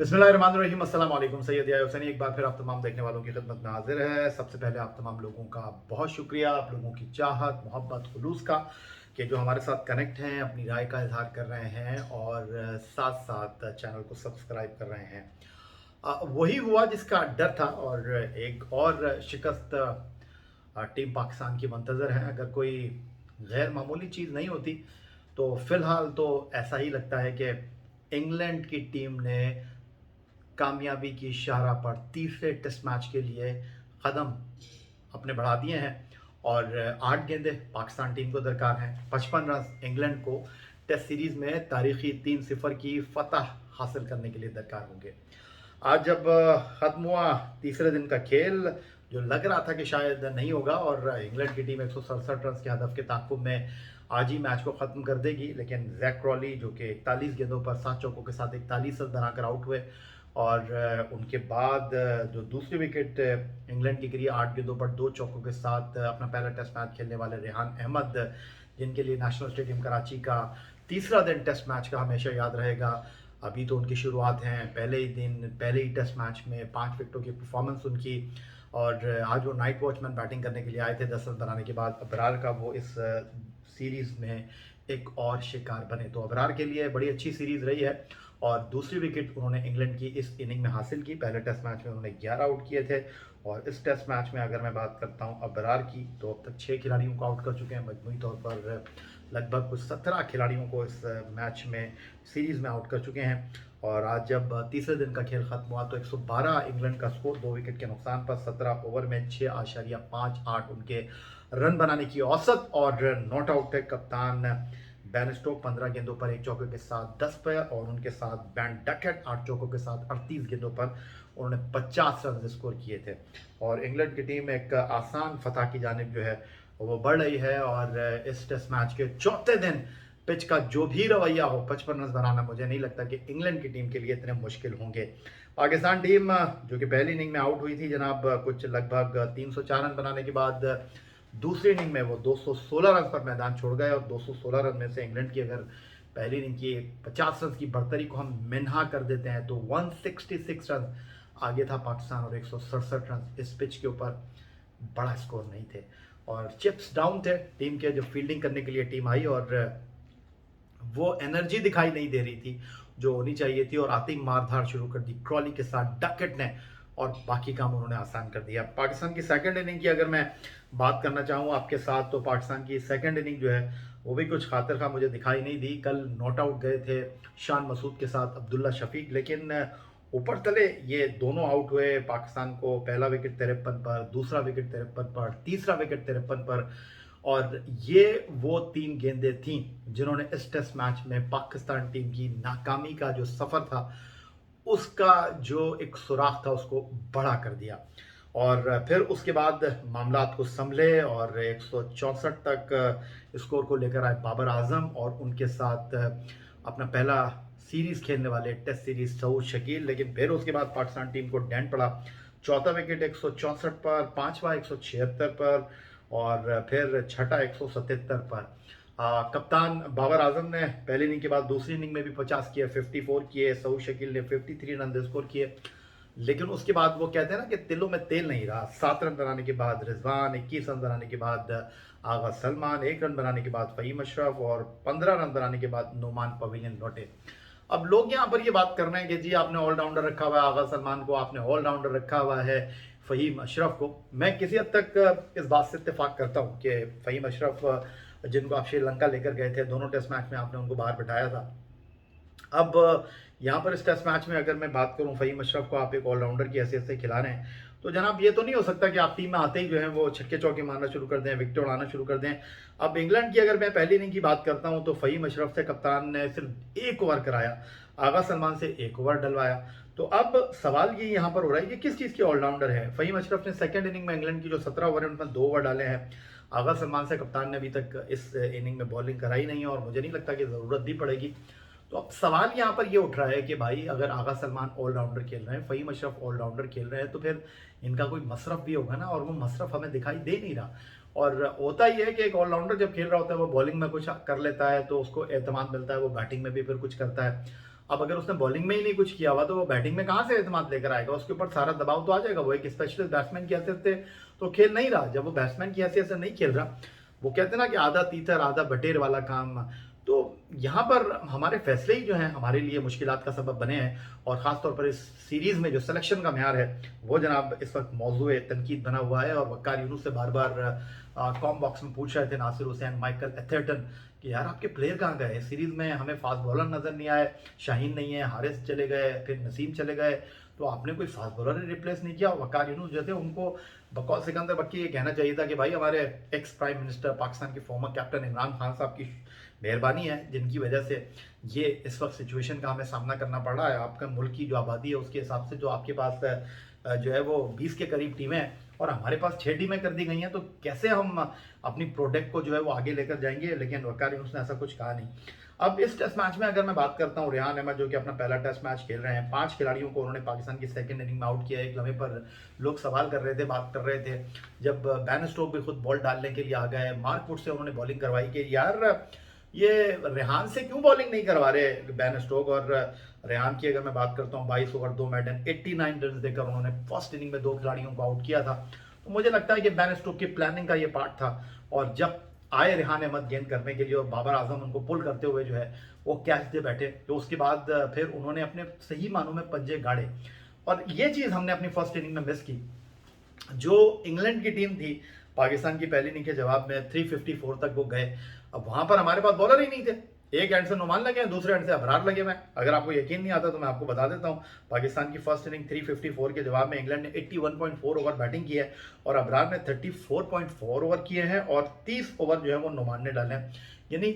बिस्मिल्लाहिर्रहमानिर्रहीम अस्सलाम वालेकुम। सैयद या हुसैनी एक बार फिर आप तमाम देखने वालों की खिदमत में हाजिर है। सबसे पहले आप तमाम लोगों का बहुत शुक्रिया, आप लोगों की चाहत मोहब्बत खुलूस का कि जो हमारे साथ कनेक्ट हैं, अपनी राय का इजहार कर रहे हैं और साथ साथ चैनल को सब्सक्राइब कर रहे हैं। वही हुआ जिसका डर था और एक और शिकस्त टीम पाकिस्तान की मंतज़र है। अगर कोई गैर मामूली चीज़ नहीं होती तो फ़िलहाल तो ऐसा ही लगता है कि इंग्लैंड की टीम ने कामयाबी की शाहराह पर तीसरे टेस्ट मैच के लिए कदम अपने बढ़ा दिए हैं और 8 गेंदें पाकिस्तान टीम को दरकार हैं। 55 रन इंग्लैंड को टेस्ट सीरीज़ में तारीखी 3-0 की फतह हासिल करने के लिए दरकार होंगे। आज जब ख़त्म हुआ तीसरे दिन का खेल, जो लग रहा था कि शायद नहीं होगा और इंग्लैंड की टीम 167 रन के हदफ के ताक़ुब में आज ही मैच को ख़त्म कर देगी, लेकिन जैक क्रॉली जो कि 41 गेंदों पर 7 चौकों के साथ 41 रन बनाकर आउट हुए और उनके बाद जो दूसरी विकेट इंग्लैंड की गिरी 8 गेंदों पर 2 चौकों के साथ अपना पहला टेस्ट मैच खेलने वाले रेहान अहमद, जिनके लिए नेशनल स्टेडियम कराची का तीसरा दिन टेस्ट मैच का हमेशा याद रहेगा। अभी तो उनकी शुरुआत है, पहले ही दिन पहले ही टेस्ट मैच में 5 विकेटों की परफॉर्मेंस उनकी और आज वो नाइट वॉचमैन बैटिंग करने के लिए आए थे 10 रन बनाने के बाद। अबरार का वो इस सीरीज़ में एक और शिकार बने, तो अबरार के लिए बड़ी अच्छी सीरीज़ रही है और दूसरी विकेट उन्होंने इंग्लैंड की इस इनिंग में हासिल की। पहले टेस्ट मैच में उन्होंने 11 आउट किए थे और इस टेस्ट मैच में अगर मैं बात करता हूं अबरार की, तो अब तक 6 खिलाड़ियों को आउट कर चुके हैं। मजमूई तौर पर लगभग कुछ 17 खिलाड़ियों को इस मैच में सीरीज़ में आउट कर चुके हैं और आज जब तीसरे दिन का खेल खत्म हुआ तो 112 इंग्लैंड का स्कोर, 2 विकेट के नुकसान पर 17 ओवर में 6.58 उनके रन बनाने की औसत और नॉट आउट है कप्तान बैन स्टोक 15 गेंदों पर 1 चौके के साथ 10 पर और उनके साथ बैन डकेट 8 चौकों के साथ 38 गेंदों पर उन्होंने 50 रन स्कोर किए थे और इंग्लैंड की टीम एक आसान फतह की जानिब जो है वो बढ़ रही है और इस टेस्ट मैच के चौथे दिन पिच का जो भी रवैया हो, 55 रन बनाना मुझे नहीं लगता कि इंग्लैंड की टीम के लिए इतने मुश्किल होंगे। पाकिस्तान टीम जो कि पहली इनिंग में आउट हुई थी जनाब, कुछ लगभग 304 रन बनाने के बाद दूसरी इनिंग में वो 216 रन पर मैदान छोड़ गए और 216 रन में से इंग्लैंड की अगर पहली इनिंग की 50 रन की बढ़तरी को हम मिन्हा कर देते हैं तो 166 रन आगे था पाकिस्तान और 167 रन इस पिच के ऊपर बड़ा स्कोर नहीं थे और चिप्स डाउन थे टीम के। जो फील्डिंग करने के लिए टीम आई और वो एनर्जी दिखाई नहीं दे रही थी जो होनी चाहिए थी और आती मारधाड़ शुरू कर दी क्रॉली के साथ डकेट ने और बाकी काम उन्होंने आसान कर दिया। पाकिस्तान की सेकंड इनिंग की अगर मैं बात करना चाहूँ आपके साथ, तो पाकिस्तान की सेकंड इनिंग जो है वो भी कुछ खातिर खा मुझे दिखाई नहीं दी। कल नॉट आउट गए थे शान मसूद के साथ अब्दुल्ला शफीक, लेकिन ऊपर तले ये दोनों आउट हुए। पाकिस्तान को पहला विकेट 53 पर, दूसरा विकेट 53 पर, तीसरा विकेट 53 पर और ये वो 3 गेंदें थीं जिन्होंने इस टेस्ट मैच में पाकिस्तान टीम की नाकामी का जो सफ़र था उसका जो एक सुराख था उसको बड़ा कर दिया और फिर उसके बाद मामलात को संभले और 164 तक स्कोर को लेकर आए बाबर आजम और उनके साथ अपना पहला सीरीज़ खेलने वाले टेस्ट सीरीज़ सऊद शकील। लेकिन फिर उसके बाद पाकिस्तान टीम को डेंट पड़ा, चौथा विकेट 164 पर, पांचवा 176 पर और फिर छठा 177 पर। कप्तान बाबर आजम ने पहली इनिंग के बाद दूसरी इनिंग में भी 50 किए, 54 किए, सऊद शकील ने 53 रन स्कोर किए, लेकिन उसके बाद वो कहते हैं ना कि तिलों में तेल नहीं रहा। 7 रन बनाने के बाद रिजवान, 21 रन बनाने के बाद आगा सलमान, 1 रन बनाने के बाद फ़हीम अशरफ और 15 रन बनाने के बाद नोमान पवेलियन लौटे। अब लोग यहाँ पर ये बात कर रहे हैं कि जी आपने ऑलराउंडर रखा हुआ है आगा सलमान को, आपने ऑलराउंडर रखा हुआ है फ़हीम अशरफ को। मैं किसी हद तक इस बात से इत्तेफाक करता हूँ कि फ़हीम अशरफ जिनको आप श्रीलंका लेकर गए थे, दोनों टेस्ट मैच में आपने उनको बाहर बिठाया था। अब यहाँ पर इस टेस्ट मैच में अगर मैं बात करूँ फ़हीम अशरफ को आप एक ऑलराउंडर की हैसियत से खिला रहे हैं, तो जनाब ये तो नहीं हो सकता कि आप टीम में आते ही जो है वो छक्के चौके मारना शुरू कर दें, विकेट उड़ाना शुरू कर दें। अब इंग्लैंड की अगर मैं पहली इनिंग की बात करता हूँ तो फ़हीम अशरफ से कप्तान ने सिर्फ 1 ओवर कराया, आगा सलमान से 1 ओवर डलवाया। तो अब सवाल ये यहाँ पर हो रहा है कि किस चीज़ के ऑलराउंडर है। फ़हीम अशरफ ने सेकंड इनिंग में इंग्लैंड की जो 17 ओवर है उनमें 2 ओवर डाले हैं। आगा सलमान से कप्तान ने अभी तक इस इनिंग में बॉलिंग कराई नहीं है और मुझे नहीं लगता कि ज़रूरत भी पड़ेगी। तो अब सवाल यहाँ पर ये उठ रहा है कि भाई अगर आगा सलमान ऑलराउंडर खेल रहे हैं, फ़हीम अशरफ ऑलराउंडर खेल रहे हैं, तो फिर इनका कोई मसरफ भी होगा ना, और वो मसरफ हमें दिखाई दे नहीं रहा। और होता ही है कि एक ऑलराउंडर जब खेल रहा होता है वो बॉलिंग में कुछ कर लेता है तो उसको एतमाद मिलता है, वो बैटिंग में भी फिर कुछ करता है। अब अगर उसने बॉलिंग में ही नहीं कुछ किया हुआ तो वो बैटिंग में कहाँ से एतमाद लेकर आएगा? उसके ऊपर सारा दबाव तो आ जाएगा। वो एक स्पेशलिस्ट बैट्समैन की हैसियत से तो खेल नहीं रहा। जब वो बैट्समैन की हैसियत से नहीं खेल रहा, वो कहते हैं ना कि आधा तीतर आधा बटेर वाला काम, तो यहाँ पर हमारे फैसले ही जो हैं हमारे लिए मुश्किलात का सबब बने हैं। और ख़ास तौर पर इस सीरीज़ में जो सिलेक्शन का म्यार है वो जनाब इस वक्त मौजूद तनकीद बना हुआ है। और वक्कार यूनुस से बार बार कॉम बॉक्स में पूछ रहे थे नासिर हुसैन, माइकल एथर्टन, कि यार आपके प्लेयर कहाँ गए? इस सीरीज़ में हमें फास्ट बॉलर नज़र नहीं आए, शाहीन नहीं है, हारिस चले गए, फिर नसीम चले गए, तो आपने कोई फास्ट बॉलर रिप्लेस नहीं किया? वकार यूनुस जो थे उनको बकौल सिकंदर बक्की ये कहना चाहिए था कि भाई हमारे एक्स प्राइम मिनिस्टर पाकिस्तान के फॉर्मर कैप्टन इमरान खान साहब की मेहरबानी है जिनकी वजह से ये इस वक्त सिचुएशन का हमें सामना करना पड़ रहा है। आपका मुल्क की जो आबादी है उसके हिसाब से जो आपके पास जो है वो 20 के करीब टीमें हैं और हमारे पास 6 टीमें कर दी गई हैं, तो कैसे हम अपनी प्रोडक्ट को जो है वो आगे लेकर जाएंगे? लेकिन वकार यूनुस ने ऐसा कुछ कहा नहीं। अब इस टेस्ट मैच में अगर मैं बात करता हूँ, रेहान अहमद जो कि अपना पहला टेस्ट मैच खेल रहे हैं, 5 खिलाड़ियों को उन्होंने पाकिस्तान की सेकंड इनिंग में आउट किया। एक लम्हे पर लोग सवाल कर रहे थे, बात कर रहे थे, जब बैन स्टोक भी खुद बॉल डालने के लिए आ गए, मार्क वुड से उन्होंने बॉलिंग करवाई कि यार ये रेहान से क्यों बॉलिंग नहीं करवा रहे बैन स्टोक। और रेहान की अगर मैं बात करता हूँ 22 ओवर 2 मैडन 89 रन देकर उन्होंने फर्स्ट इनिंग में 2 खिलाड़ियों को आउट किया था। तो मुझे लगता है कि बैन स्टोक की प्लानिंग का ये पार्ट था। और जब आए रेहान अहमद गेंद करने के लिए और बाबर आजम उनको पुल करते हुए जो है वो कैच दे बैठे, तो उसके बाद फिर उन्होंने अपने सही मानों में पंजे गाड़े। और ये चीज़ हमने अपनी फर्स्ट इनिंग में मिस की। जो इंग्लैंड की टीम थी, पाकिस्तान की पहली इनिंग के जवाब में 354 तक वो गए। अब वहां पर हमारे पास बॉलर ही नहीं थे। एक एंड से नुमान लगे, दूसरे एंड से अबरार लगे। मैं अगर आपको यकीन नहीं आता तो मैं आपको बता देता हूं, पाकिस्तान की फर्स्ट इनिंग 354 के जवाब में इंग्लैंड ने 81.4 ओवर बैटिंग की है और अबरार ने 34.4 ओवर किए हैं और 30 ओवर जो है वो नुमान ने डाले हैं। यानी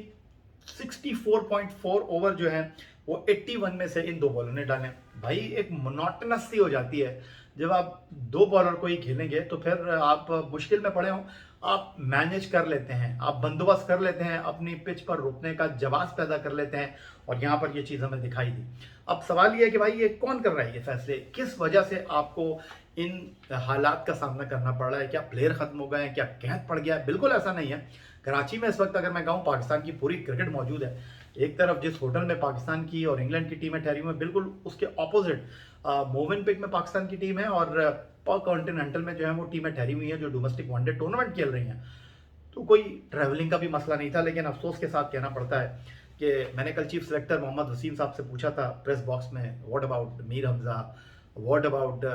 64.4 ओवर जो है वो 81 में से इन 2 बॉलर ने डाले। भाई एक मोनोटनस सी हो जाती है जब आप 2 बॉलर को ही खेलेंगे, तो फिर आप मुश्किल में पड़े हो, आप मैनेज कर लेते हैं, आप बंदोबस्त कर लेते हैं, अपनी पिच पर रुकने का जवाब पैदा कर लेते हैं। और यहाँ पर ये चीज़ हमें दिखाई दी। अब सवाल ये है कि भाई ये कौन कर रहा है ये फैसले? किस वजह से आपको इन हालात का सामना करना पड़ रहा है? क्या प्लेयर खत्म हो गए हैं? क्या कहत पड़ गया है? बिल्कुल ऐसा नहीं है। कराची में इस वक्त अगर मैं कहूँ पाकिस्तान की पूरी क्रिकेट मौजूद है। एक तरफ जिस होटल में पाकिस्तान की और इंग्लैंड की टीमें ठहरी हुई हैं, बिल्कुल उसके ऑपोजिट मोवेनपिक में पाकिस्तान की टीम है और पर कॉन्टिनेंटल में जो है वो टीमें ठहरी हुई हैं जो डोमेस्टिक वनडे टूर्नामेंट खेल रही हैं। तो कोई ट्रैवलिंग का भी मसला नहीं था। लेकिन अफसोस के साथ कहना पड़ता है कि मैंने कल चीफ सेलेक्टर मोहम्मद वसीम साहब से पूछा था प्रेस बॉक्स में, what about Mir Hamza, what about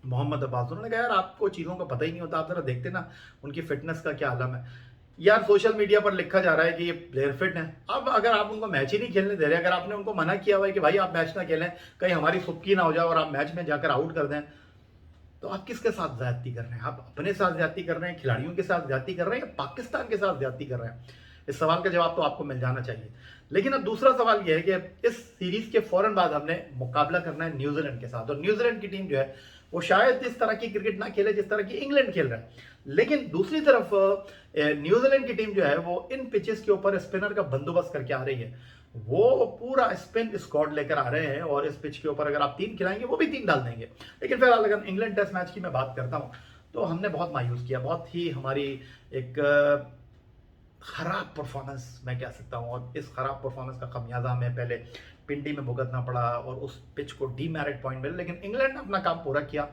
Mohammad Abbas. उन्होंने कहा यार आपको चीज़ों का पता ही नहीं होता, आप जरा देखते ना उनकी फिटनेस का क्या आलम है। यार सोशल मीडिया पर लिखा जा रहा है कि ये प्लेयर फिट है। अब अगर आप उनको मैच ही नहीं खेलने दे रहे, अगर आपने उनको मना किया हुआ है कि भाई आप मैच ना खेलें, कहीं हमारी सुबकी ना हो जाए और आप मैच में जाकर आउट कर दें, तो आप किसके साथ ज्यादती कर रहे हैं? आप अपने साथ ज्यादती कर रहे हैं, खिलाड़ियों के साथ ज्यादती कर रहे हैं, या पाकिस्तान के साथ ज्यादती कर रहे हैं? इस सवाल का जवाब तो आपको मिल जाना चाहिए। लेकिन अब दूसरा सवाल यह है कि इस सीरीज के फौरन बाद हमने मुकाबला करना है न्यूजीलैंड के साथ, और न्यूजीलैंड की टीम जो है वो शायद इस तरह की क्रिकेट ना खेले जिस तरह की इंग्लैंड खेल रहा है। लेकिन दूसरी तरफ न्यूजीलैंड की टीम जो है वो इन पिचेस के ऊपर स्पिनर का बंदोबस्त करके आ रही है। वो पूरा स्पिन स्क्वाड लेकर आ रहे हैं और इस पिच के ऊपर अगर आप 3 खिलाएंगे वो भी 3 डाल देंगे। लेकिन फिलहाल अगर इंग्लैंड टेस्ट मैच की मैं बात करता हूं तो हमने बहुत मायूस किया, बहुत ही हमारी एक खराब परफॉर्मेंस मैं कह सकता हूं। और इस खराब परफॉर्मेंस का खमियाजा हमें पहले पिंडी में भुगतना पड़ा और उस पिच को डीमेरिट पॉइंट मिले। लेकिन इंग्लैंड ने अपना काम पूरा किया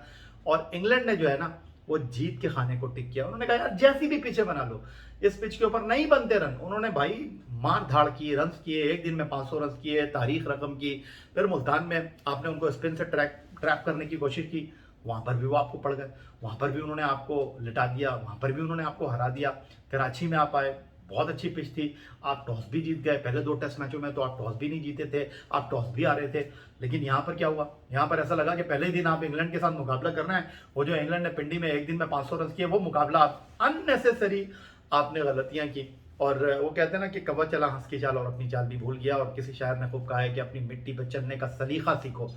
और इंग्लैंड ने जो है ना वो जीत के खाने को टिक किया। उन्होंने कहा यार जैसी भी पिचें बना लो, इस पिच के ऊपर नहीं बनते रन। उन्होंने भाई मार धाड़ की, रन किए, एक दिन में 500 रन किए, तारीख रकम की। फिर मुल्तान में आपने उनको स्पिन से ट्रैप करने की कोशिश की, वहां पर भी वो आपको पड़ गए, वहां पर भी उन्होंने आपको लिटा दिया, वहां पर भी उन्होंने आपको हरा दिया। कराची में आप आए, बहुत अच्छी पिच थी, आप टॉस भी जीत गए। पहले 2 टेस्ट मैचों में तो आप टॉस भी नहीं जीते थे, आप टॉस भी आ रहे थे। लेकिन यहाँ पर क्या हुआ? यहाँ पर ऐसा लगा कि पहले ही दिन आप इंग्लैंड के साथ मुकाबला करना है। वो जो इंग्लैंड ने पिंडी में एक दिन में 500 रन किए, वो मुकाबला आप अननेसेसरी आपने गलतियां की। और वो कहते हैं ना कि कवा चला हंस की चाल और अपनी चाल भी भूल गया। और किसी शायर ने खूब कहा है कि अपनी मिट्टी पर चलने का सलीका सीखो,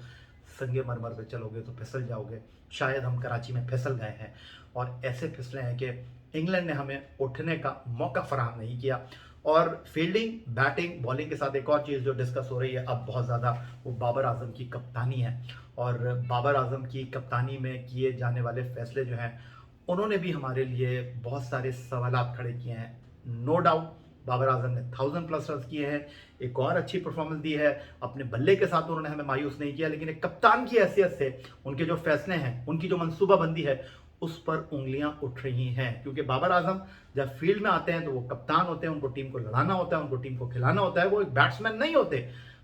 संगे मरमर पे चलोगे तो फिसल जाओगे। शायद हम कराची में फिसल गए हैं और ऐसे फिसले हैं कि इंग्लैंड ने हमें उठने का मौका फराहम नहीं किया। और फील्डिंग, बैटिंग, बॉलिंग के साथ एक और चीज़ जो डिस्कस हो रही है अब बहुत ज़्यादा, वो बाबर आजम की कप्तानी है। और बाबर आजम की कप्तानी में किए जाने वाले फैसले जो हैं उन्होंने भी हमारे लिए बहुत सारे सवालात खड़े किए हैं। नो डाउट बाबर आजम ने 1000+ रन किए हैं, एक और अच्छी परफॉर्मेंस दी है। अपने बल्ले के साथ उन्होंने हमें मायूस नहीं किया, लेकिन एक कप्तान की हैसियत से उनके जो फैसले हैं, उनकी जो मनसूबाबंदी है, उस पर उंगलियां उठ रही हैं। क्योंकि बाबर आजम जब फील्ड में आते हैं तो वो कप्तान होते हैं, उनको टीम को लड़ाना होता है, उनको टीम को खिलाना होता है, वो एक बैट्समैन नहीं होते।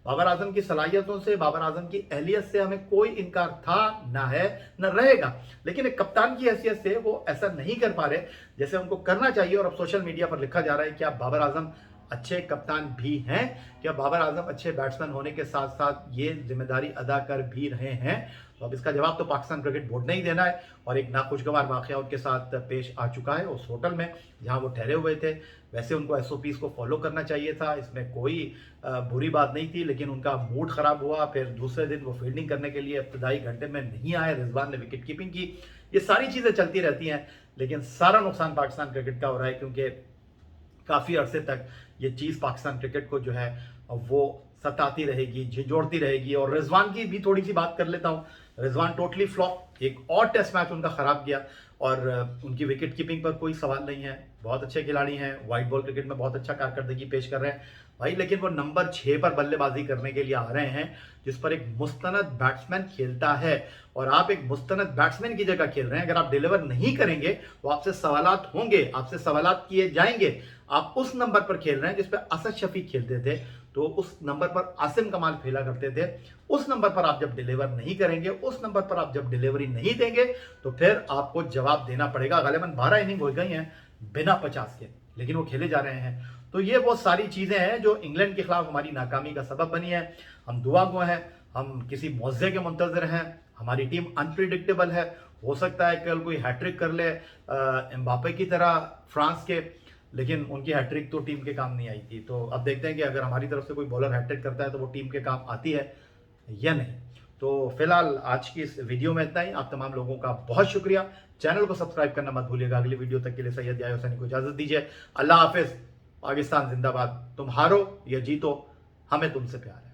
बाबर आजम की सलाहियतों से, बाबर आजम की अहलियत से हमें कोई इनकार था, ना है, न रहेगा, लेकिन एक कप्तान की हैसियत से वो ऐसा नहीं कर पा रहे जैसे उनको करना चाहिए। और अब सोशल मीडिया पर लिखा जा रहा है कि आप बाबर आजम अच्छे कप्तान भी हैं, क्या बाबर आजम अच्छे बैट्समैन होने के साथ साथ ये जिम्मेदारी अदा कर भी रहे हैं? तो अब इसका जवाब तो पाकिस्तान क्रिकेट बोर्ड ने ही देना है। और एक नाखुशगवार वाकया उनके साथ पेश आ चुका है उस होटल में जहां वो ठहरे हुए थे। वैसे उनको SOPs को फॉलो करना चाहिए था, इसमें कोई बुरी बात नहीं थी, लेकिन उनका मूड खराब हुआ। फिर दूसरे दिन वो फील्डिंग करने के लिए इब्तदाई घंटे में नहीं आए, रिजवान ने विकेट कीपिंग की। ये सारी चीज़ें चलती रहती हैं, लेकिन सारा नुकसान पाकिस्तान क्रिकेट का हो रहा है, क्योंकि काफ़ी अरसे तक ये चीज़ पाकिस्तान क्रिकेट को जो है वो सताती रहेगी, झिझोड़ती रहेगी। और रिजवान की भी थोड़ी सी बात कर लेता हूँ। रिजवान टोटली फ्लॉप, एक और टेस्ट मैच उनका ख़राब गया, और उनकी विकेट कीपिंग पर कोई सवाल नहीं है। बहुत अच्छे खिलाड़ी हैं, वाइट बॉल क्रिकेट में बहुत अच्छा कारकर्दगी पेश कर रहे हैं भाई, लेकिन वो नंबर 6 पर बल्लेबाजी करने के लिए आ रहे हैं, जिस पर एक मुस्तनद बैट्समैन खेलता है। और आप एक मुस्तनद बैट्समैन की जगह खेल रहे हैं। अगर आप डिलीवर नहीं करेंगे तो आपसे सवालात होंगे, आपसे सवालात किए जाएंगे। आप उस नंबर पर खेल रहे हैं जिस पर असद शफीक खेलते थे, तो उस नंबर पर आसिम कमाल खेला करते थे। उस नंबर पर आप जब डिलीवर नहीं करेंगे, उस नंबर पर आप जब डिलीवरी नहीं देंगे, तो फिर आपको जवाब देना पड़ेगा। गालिबन 12 इनिंग हो गई हैं बिना 50 के, लेकिन वो खेले जा रहे हैं। तो ये वो सारी चीज़ें हैं जो इंग्लैंड के खिलाफ हमारी नाकामी का सबब बनी है। हम दुआ गो हैं, हम किसी मुआवजे के मुंतजर हैं। हमारी टीम अनप्रिडिक्टेबल है, हो सकता है कल कोई हैट्रिक कर ले एम्बापे की तरह फ्रांस के, लेकिन उनकी हैट्रिक तो टीम के काम नहीं आई थी। तो अब देखते हैं कि अगर हमारी तरफ से कोई बॉलर हैट्रिक करता है तो वो टीम के काम आती है या नहीं। तो फिलहाल आज की इस वीडियो में इतना ही। आप तमाम लोगों का बहुत शुक्रिया। चैनल को सब्सक्राइब करना मत भूलिएगा। अगली वीडियो तक के लिए सैयद याह्या हुसैनी को इजाजत दीजिए। अल्लाह हाफिज। पाकिस्तान जिंदाबाद। तुम हारो या जीतो, हमें तुमसे प्यार है।